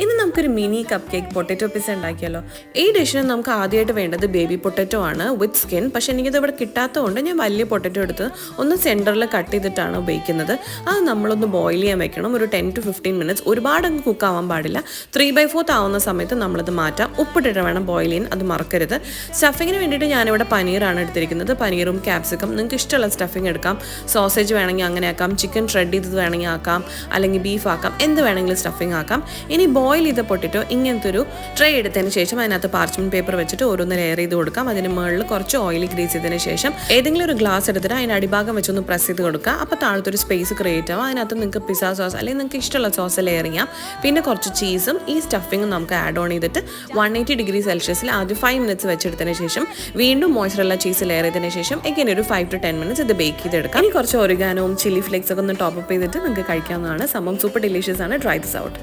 ഇന്ന് നമുക്കൊരു mini cupcake potato pizza ഉണ്ടാക്കിയാലോ. ഈ ഡിഷിന് നമുക്ക് ആദ്യമായിട്ട് വേണ്ടത് ബേബി പൊട്ടറ്റോ ആണ് വിത്ത് സ്കിൻ. പക്ഷെ എനിക്കിത് ഇവിടെ കിട്ടാത്തതുകൊണ്ട് ഞാൻ വലിയ പൊട്ടറ്റോ എടുത്ത് ഒന്ന് സെൻറ്ററിൽ കട്ട് ചെയ്തിട്ടാണ് ഉപയോഗിക്കുന്നത്. അത് നമ്മളൊന്ന് ബോയിൽ ചെയ്യാൻ വെക്കണം ഒരു 10 to 15 മിനിറ്റ്സ്. ഒരുപാട് അങ്ങ് കുക്ക് ആവാൻ പാടില്ല. 3/4 ആവുന്ന സമയത്ത് നമ്മളത് മാറ്റാം. ഉപ്പിട്ടിട്ട് വേണം ബോയിൽ ചെയ്യാൻ, അത് മറക്കരുത്. സ്റ്റഫിങ്ങിന് വേണ്ടിയിട്ട് ഞാനിവിടെ പനീറാണ് എടുത്തിരിക്കുന്നത്. പനീറും ക്യാപ്സിക്കം, നിങ്ങൾക്ക് ഇഷ്ടമുള്ള സ്റ്റഫിങ് എടുക്കാം. സോസേജ് വേണമെങ്കിൽ അങ്ങനെ ആക്കാം, ചിക്കൻ ഷ്രെഡ് ചെയ്തത് വേണമെങ്കിൽ ആക്കാം, അല്ലെങ്കിൽ ബീഫ് ആക്കാം, എന്ത് വേണമെങ്കിലും സ്റ്റഫിങ് ആക്കാം. ഇനി ബോയിൽ ചെയ്ത പൊട്ടറ്റോ ഇങ്ങനത്തെ ഒരു ട്രേ എടുത്തതിന് ശേഷം അതിനകത്ത് പാർച്ച്മെന്റ് പേപ്പർ വെച്ചിട്ട് ഓരോന്ന് ലെയർ ചെയ്ത് കൊടുക്കാം. അതിന് മുകളിൽ കുറച്ച് ഓയിൽ ഗ്രീസ് ചെയ്തതിന് ശേഷം ഏതെങ്കിലും ഒരു ഗ്ലാസ് എടുത്തിട്ട് അതിൻ്റെ അടിഭാഗം വെച്ചൊന്ന് പ്രസ് ചെയ്ത് കൊടുക്കുക. അപ്പോൾ താഴത്തൊരു സ്പേസ് ക്രിയേറ്റ് ആവും. അതിനകത്ത് നിങ്ങൾക്ക് പിസ്സ സോസ് അല്ലെങ്കിൽ നിങ്ങൾക്ക് ഇഷ്ടമുള്ള സോസ് ലെയർ ചെയ്യാം. പിന്നെ കുറച്ച് ചീസും ഈ സ്റ്റഫിങ്ങും നമുക്ക് ആഡ് ഓൺ ചെയ്തിട്ട് 180 ഡിഗ്രി സെൽഷ്യസിൽ ആദ്യം 5 മിനിറ്റ്സ് വെച്ചെടുത്തതിന് ശേഷം വീണ്ടും മോയ്സ്ചറുള്ള ചീസ് ലെയർ ചെയ്തതിന് ശേഷം എങ്ങനെ ഒരു 5 to 10 മിനിറ്റ്സ് ഇത് ബേക്ക് ചെയ്തെടുക്കാം. ഇനി കുറച്ച് ഒറിഗാനോവും ചില്ലി ഫ്ലേക്സ് ഒക്കെ ഒന്ന് ടോപ്പ് അപ്പ് ചെയ്തിട്ട് നിങ്ങൾക്ക് കഴിക്കാവുന്നതാണ്. സംഭവം സൂപ്പർ ഡിലീഷ്യസ് ആണ്. Try this out.